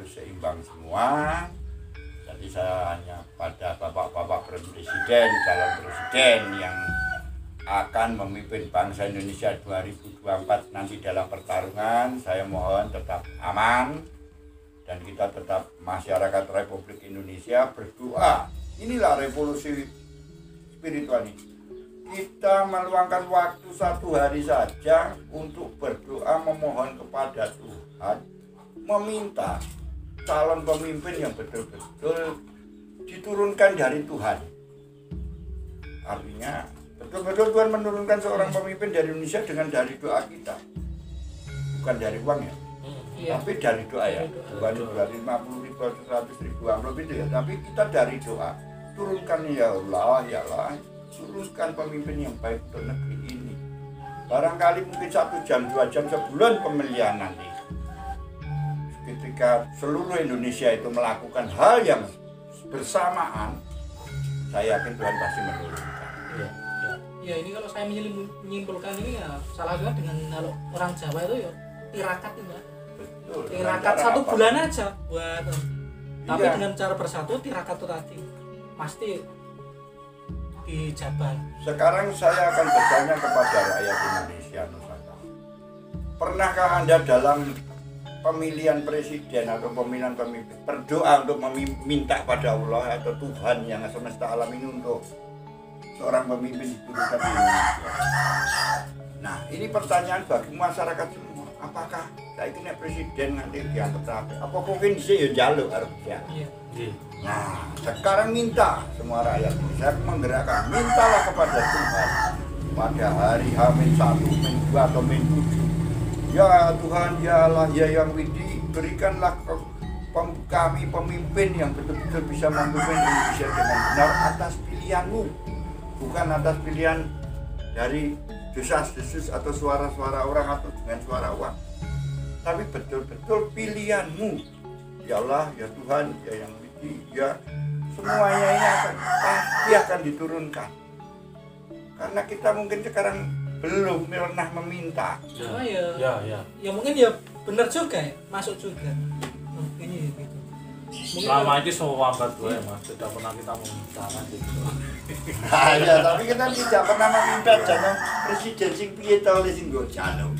harus seimbang semua. Jadi saya hanya pada bapak-bapak presiden, calon presiden yang akan memimpin bangsa Indonesia 2024 nanti dalam pertarungan, saya mohon tetap aman dan kita tetap masyarakat Republik Indonesia berdoa. Inilah revolusi spiritual ini. Kita meluangkan waktu 1 hari saja untuk berdoa memohon kepada Tuhan, meminta calon pemimpin yang betul-betul diturunkan dari Tuhan. Artinya betul-betul Tuhan menurunkan seorang pemimpin dari Indonesia dengan dari doa kita, bukan dari uang ya, tapi dari doa ya, bukan dari 50.000 atau 100.000 amplop itu ya, tapi kita dari doa. Turunkan ya Allah, ya Allah, turunkan pemimpin yang baik untuk negeri ini. Barangkali mungkin 1 jam, 2 jam sebulan pemilihan nanti, ketika seluruh Indonesia itu melakukan hal yang bersamaan, saya yakin Tuhan pasti menurunkan. Ya ini kalau saya menyimpulkan ini ya salah satunya dengan kalau orang Jawa itu ya tirakat ini Mbak. Betul. Tirakat 1 bulan aja buat tapi Iya. dengan cara bersatu tirakat itu tadi pasti dijabar. Sekarang saya akan bertanya kepada rakyat Indonesia Nusantara. Pernahkah Anda dalam pemilihan presiden atau pemilihan pemimpin berdoa untuk meminta pada Allah atau Tuhan yang semesta alam ini untuk seorang pemimpin diturunkan di Indonesia? Nah, ini pertanyaan bagi masyarakat semua. Apakah saya ini presiden nanti dianggap apa? Apa provinsi ya jaluk harusnya? Iya. Nah, sekarang minta semua rakyat Indonesia menggerakkan, mintalah kepada Tuhan pada hari H-1, Min-2 atau Min-7. Ya Tuhan, ya Allah, ya yang widi, berikanlah kami pemimpin yang betul-betul bisa memimpin Indonesia dengan benar atas pilihan-Mu, bukan atas pilihan dari desas-desus atau suara-suara orang atau dengan suara uang, tapi betul-betul pilihan-Mu. Ya Allah, ya Tuhan, ya yang ya semuanya ini pasti akan diturunkan, karena kita mungkin sekarang belum pernah meminta. Cuma ya mungkin ya benar juga ya, masuk juga ini gitu. Selama ini semua abad gue mas, tidak pernah kita meminta kan gitu. Nah, ya, tapi kita tidak pernah meminta jangan presiden sing piye ta oleh sing nggo jaluk.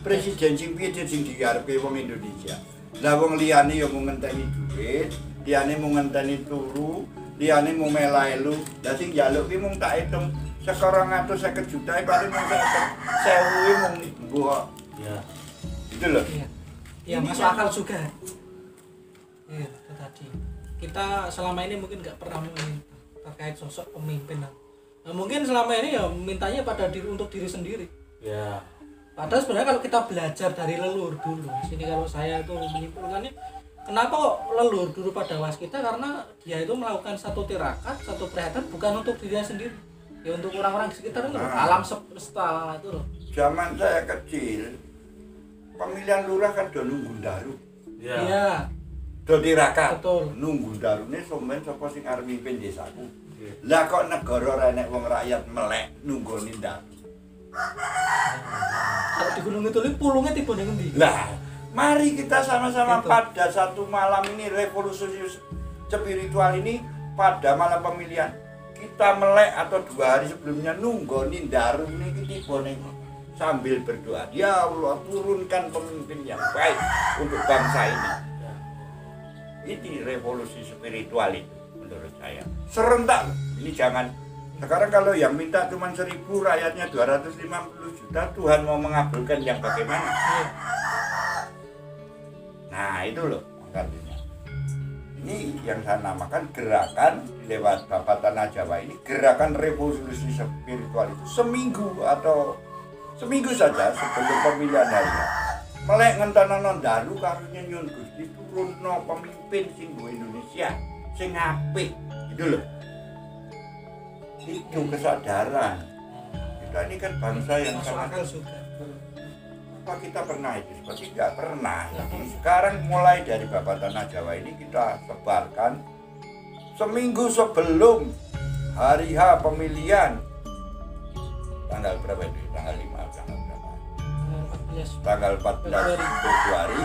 Presiden sing piye sing diarepe wong Indonesia. Lah wong liyane ya mau ngenteni duit, liyane mau ngenteni turu, liyane mau melaelu. Lah sing njaluk ki mung tak hitung sekarang 250 juta paling mung 1.000 mung mbok. Ya. Itu loh. Iya. Ya masuk akal juga. Iya, itu tadi. Kita selama ini mungkin nggak pernah meminta terkait sosok pemimpin. Nah, mungkin selama ini ya mintanya pada diri untuk diri sendiri. Ya. Padahal sebenarnya kalau kita belajar dari leluhur dulu, sini kalau saya itu menyimpulkannya, kenapa kok leluhur dulu pada waskita, karena dia itu melakukan satu tirakat, satu perhatian bukan untuk dirinya sendiri, ya untuk orang-orang di sekitar itu, alam semesta itu loh. Zaman saya kecil, pemilihan lurah kan do nunggu daru. Ya. Iya. Do tirakat. Betul. Nunggu darune somben sapa sing arep mimpin desaku. Lah kok negara ora enek wong rakyat melek nunggoni daru. Kalau di Gunung Kidul pulungnya tiba ning endi? Lah, mari kita sama-sama Gitu. pada satu malam ini revolusi spiritual ini pada malam pemilihan kita melek atau 2 hari sebelumnya nunggoni daru niki tiba ning sambil berdoa. Ya Allah, turunkan pemimpin yang baik untuk bangsa ini. Ini revolusi spiritual itu menurut saya. Serentak. Ini jangan sekarang kalau yang minta cuma 1.000, rakyatnya 250 juta, Tuhan mau mengabulkan yang bagaimana? Nah itu loh artinya. Ini yang saya namakan gerakan lewat Bapak Tanah Jawa ini, gerakan revolusi spiritual itu seminggu saja sebelum pemilihan hari. Melek ngentenono dalu karunya nyun Gusti turunno pemimpin sing go Indonesia sing apik gitu loh. Itu kesadaran. Kita ini kan bangsa yang Masuk sangat akal juga. apa kita pernah itu? Seperti nggak pernah. Jadi sekarang mulai dari Bapak Tanah Jawa ini kita sebarkan seminggu sebelum hari H pemilihan, tanggal berapa itu? Tanggal 5, tanggal berapa? Yes. Tanggal 14 Februari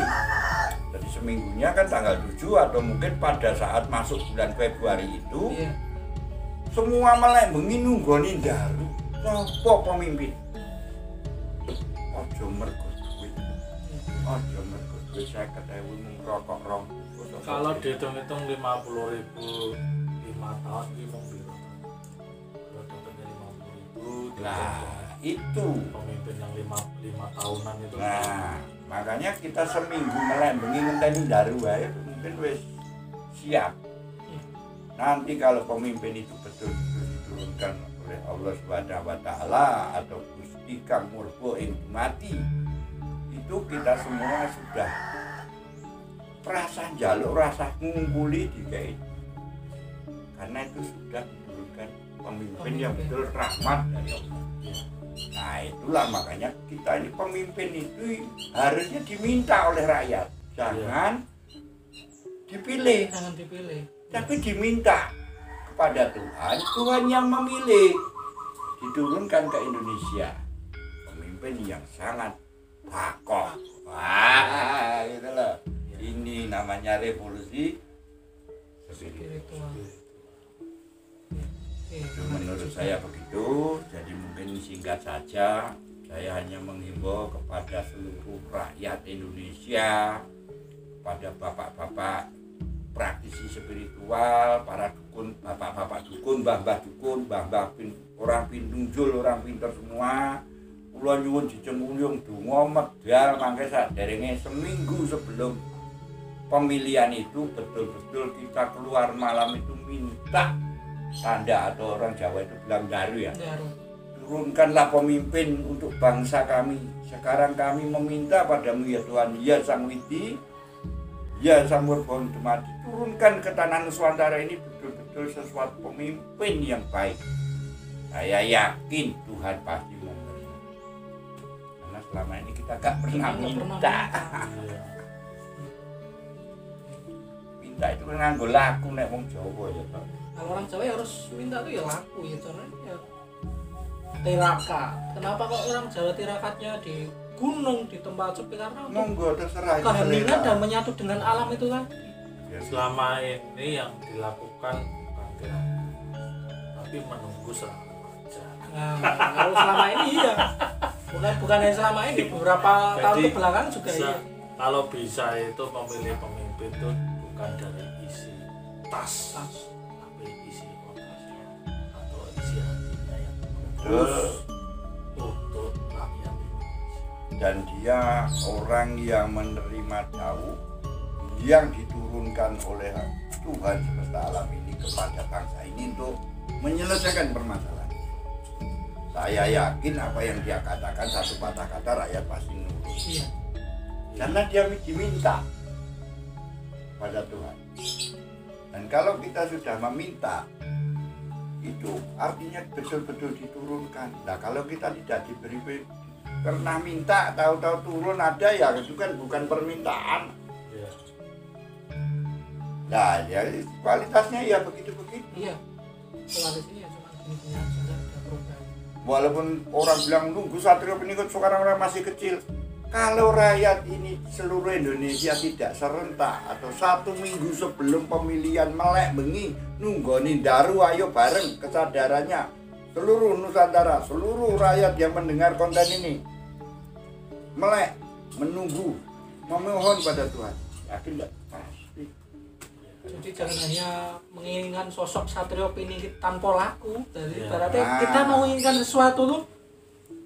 Jadi seminggunya kan tanggal 7 atau mungkin pada saat masuk bulan Februari itu Iya. semua melek bengi nunggoni daru. Sopo pemimpin? Ojo mergo duit. Ojo mergo duit 50.000 mung rokok rong. Kalau dihitung-hitung 50.000 5 tahun ini mau biro. Kalau dapatnya 50.000, Nah, itu. pemimpin yang 5 tahunan itu. Nah, makanya kita seminggu melek bengi ngenteni daru wae mungkin wis siap. Nanti kalau pemimpin itu betul-betul diturunkan oleh Allah Subhanahu wa taala atau Gusti Kang Murbo ing mati, itu kita semua sudah rasa njaluk, rasa ngumpuli dikai. Karena itu sudah diturunkan pemimpin yang betul rahmat dari Allah. Nah, itulah makanya kita ini pemimpin itu harusnya diminta oleh rakyat, jangan dipilih. Jangan dipilih. Tapi diminta kepada Tuhan, Tuhan yang memilih, diturunkan ke Indonesia pemimpin yang sangat kokoh. Wah, gitu loh. Ini namanya revolusi spiritual. Spiritual. Itu menurut saya begitu. Jadi mungkin singkat saja, saya hanya menghimbau kepada seluruh rakyat Indonesia, kepada bapak-bapak praktisi spiritual, para dukun, bapak-bapak dukun, mbah-mbah dukun, mbah-mbah orang pintunjul, orang pinter semua. Kula nyuwun dicengkuyung donga medal mangke saderenge seminggu sebelum pemilihan itu betul-betul kita keluar malam itu minta tanda atau orang Jawa itu bilang daru ya. Daru. Turunkanlah pemimpin untuk bangsa kami. Sekarang kami meminta padamu ya Tuhan, ya Sang Widi, ya Sang Murbo Dumadi, turunkan ke tanah Nusantara ini betul-betul sesuatu pemimpin yang baik. Saya yakin Tuhan pasti memberi. Karena selama ini kita gak pernah minta. Minta itu kan nganggo laku nek wong Jawa ya, Pak. Kalau orang Jawa ya harus minta tuh ya laku ya, caranya ya tirakat. Kenapa kok orang Jawa tirakatnya di gunung, di tempat sepi? Karena untuk Monggo terserah itu keheningan selera. dan menyatu dengan alam itu kan. Ya, Selama ini yang dilakukan bukan tirakat, tapi menunggu selama aja. Nah, kalau selama ini iya. Bukan hanya selama ini, beberapa tahun Jadi, kebelakang juga iya. kalau bisa itu memilih pemimpin itu bukan dari isi tas, tapi isi otaknya atau isi hatinya yang Terus untuk rakyat Indonesia. dan dia orang yang menerima jauh yang diturunkan oleh Tuhan semesta alam ini kepada bangsa ini untuk menyelesaikan permasalahan. Saya yakin apa yang dia katakan satu patah kata rakyat pasti nurut. Iya. Karena dia diminta pada Tuhan. Dan kalau kita sudah meminta, itu artinya betul-betul diturunkan. Nah kalau kita tidak diberi pernah minta, tahu-tahu turun ada ya, itu kan bukan permintaan. Ya. Nah ya kualitasnya ya begitu-begitu. Iya. Koalisinya ya cuma gini-gini aja, nggak ada perubahan. Walaupun orang bilang nunggu Satrio Peningkut sekarang orang masih kecil. Kalau rakyat ini seluruh Indonesia tidak serentak atau 1 minggu sebelum pemilihan melek bengi nunggoni daru, ayo bareng kesadarannya seluruh Nusantara, seluruh rakyat yang mendengar konten ini melek menunggu memohon pada Tuhan. Yakin enggak? Pasti. Jadi jangan hanya menginginkan sosok Satrio Piningit tanpa laku. Jadi Iya. berarti kita mau menginginkan sesuatu tuh,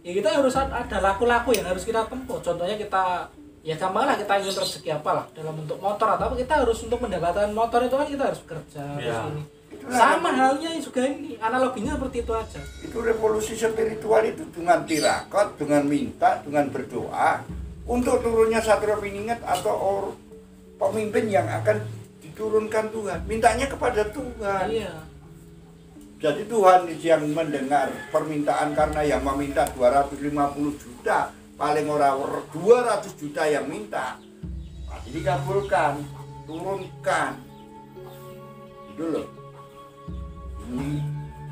ya kita harus ada laku-laku yang harus kita tempuh. Contohnya kita, ya gampang lah, kita ingin rezeki apa lah dalam bentuk motor atau apa, kita harus untuk mendapatkan motor itu kan kita harus bekerja. Iya. Harus ini. Itulah Sama halnya juga ini, analoginya seperti itu aja. itu revolusi spiritual itu dengan tirakat, dengan minta, dengan berdoa untuk turunnya Satrio Piningit atau pemimpin yang akan diturunkan Tuhan. Mintanya kepada Tuhan. Iya. Jadi Tuhan yang mendengar permintaan, karena yang meminta 250 juta, paling orang 200 juta yang minta, pasti dikabulkan, turunkan. Itu loh. Ini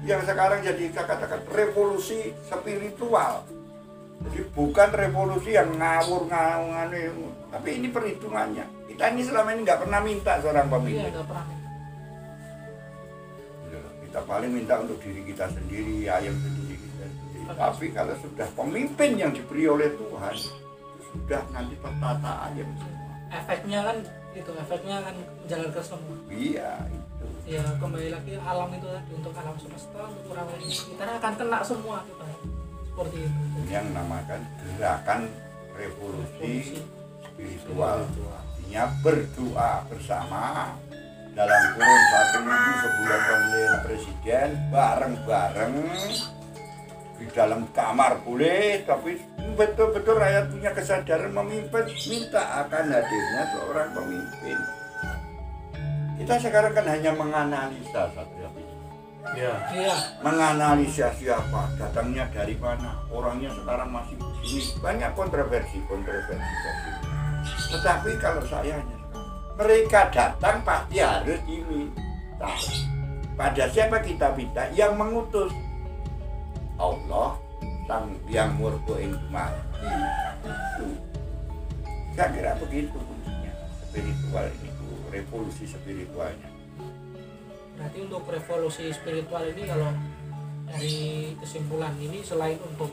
yang sekarang jadi saya katakan revolusi spiritual. Jadi bukan revolusi yang ngawur-ngawur, tapi ini perhitungannya. Kita ini selama ini nggak pernah minta seorang Iya, pemimpin. nggak pernah. Kita paling minta untuk diri kita sendiri, ayam sendiri kita sendiri. Tapi kalau sudah pemimpin yang diberi oleh Tuhan, itu sudah nanti tertata ayam semua. Efeknya kan itu, efeknya kan jalan ke semua. Iya itu. Ya kembali lagi alam itu tadi, untuk alam semesta, untuk orang lain kita akan kena semua kita. Seperti itu. Yang namakan gerakan revolusi spiritual. Artinya berdoa bersama dalam kurun 1 minggu sebulan pemilihan presiden bareng-bareng di dalam kamar boleh, tapi betul-betul rakyat punya kesadaran memimpin, minta akan hadirnya seorang pemimpin. Kita sekarang kan hanya menganalisa Satria Biji. Ya, Iya, Menganalisa siapa, datangnya dari mana, orangnya sekarang masih begini, banyak kontroversi. Tetapi kalau saya hanya sekarang, mereka datang pasti harus diminta. Pada siapa kita minta? Yang mengutus Allah, Sang Yang Murkoin mati. Itu. Saya kira begitu kuncinya spiritual itu, revolusi spiritualnya. berarti untuk revolusi spiritual ini kalau dari kesimpulan ini selain untuk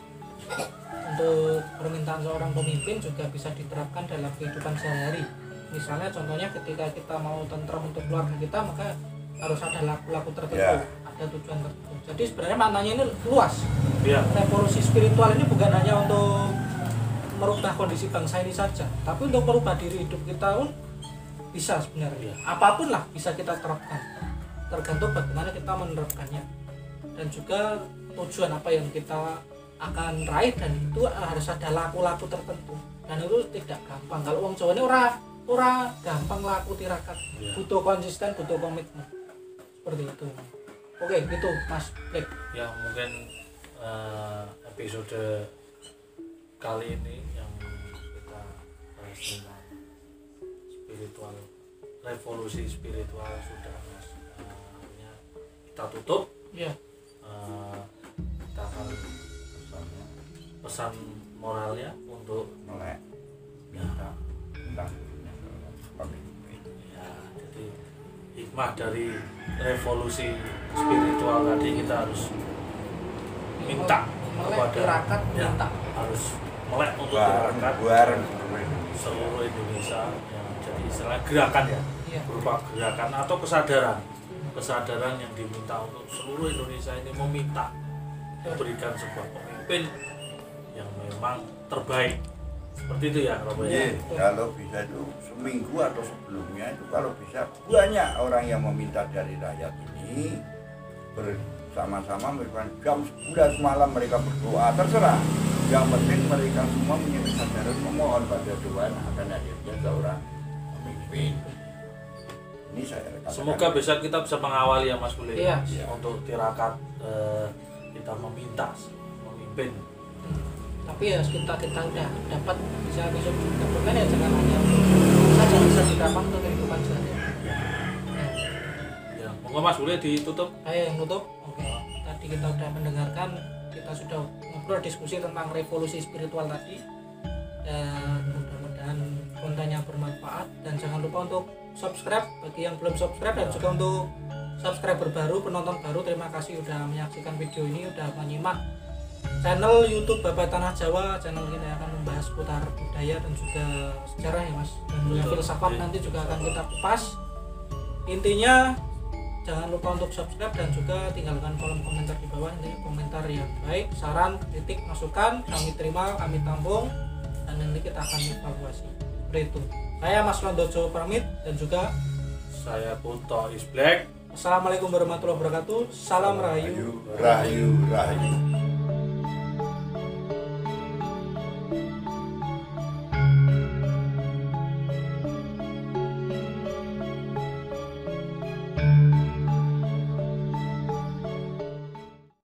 permintaan seorang pemimpin juga bisa diterapkan dalam kehidupan sehari-hari. Misalnya contohnya ketika kita mau tentram untuk keluarga kita, maka harus ada laku-laku tertentu, Ya. ada tujuan tertentu. Jadi sebenarnya maknanya ini luas. ya, Revolusi spiritual ini bukan hanya untuk merubah kondisi bangsa ini saja, tapi untuk merubah diri hidup kita pun bisa sebenarnya. Apapun lah bisa kita terapkan, tergantung bagaimana kita menerapkannya, dan juga tujuan apa yang kita akan raih, dan itu harus ada laku-laku tertentu, dan itu tidak gampang. Kalau wong Jawa ini ora gampang laku tirakat, butuh konsisten, butuh komitmen, seperti itu. Oke, gitu Mas Black. ya mungkin episode kali ini yang kita bahas tentang spiritual, revolusi spiritual sudah Mas. Akhirnya kita tutup. Ya, Kita akan pesan moralnya untuk Melek minta tentang pemimpin. ya, jadi hikmah dari revolusi spiritual tadi kita harus minta melek kepada tirakat, ya, minta. harus melek untuk tirakat bareng seluruh Indonesia yang jadi istilah gerakan ya, Iya. berupa gerakan atau kesadaran yang diminta untuk seluruh Indonesia ini meminta memberikan sebuah pemimpin yang memang terbaik, seperti itu ya Robo ya. Iya, kalau bisa itu seminggu atau sebelumnya itu kalau bisa banyak orang yang meminta dari rakyat ini bersama-sama memberikan jam 11 malam mereka berdoa, terserah. Yang penting mereka semua punya kesadaran memohon pada Tuhan akan hadirnya seorang pemimpin. Ini saya katakan. Semoga bisa kita bisa mengawali ya Mas Bule Iya. untuk tirakat kita meminta pemimpin. Tapi ya kita udah dapat bisa besok dapatkan ya, jangan hanya saja bisa diterapkan untuk kehidupan sehari-hari. Ya, monggo Mas Bule ditutup. Saya yang nutup. Oke, tadi kita udah mendengarkan, kita sudah ngobrol diskusi tentang revolusi spiritual tadi, dan mudah-mudahan kontennya bermanfaat, dan jangan lupa untuk subscribe bagi yang belum subscribe, dan juga untuk subscriber baru, penonton baru, terima kasih udah menyaksikan video ini, udah menyimak channel YouTube Babat Tanah Jawa. Channel kita akan membahas seputar budaya dan juga sejarah ya Mas, dan juga filsafat nanti juga akan kita kupas. Intinya jangan lupa untuk subscribe dan juga tinggalkan kolom komentar di bawah, ini komentar yang baik, saran, kritik, masukan kami terima, kami tampung, dan nanti kita akan evaluasi. Seperti itu. Saya Mas Londojo pamit, dan juga Saya Puto is Black. Assalamualaikum warahmatullahi wabarakatuh. Salam Rahayu. Rahayu.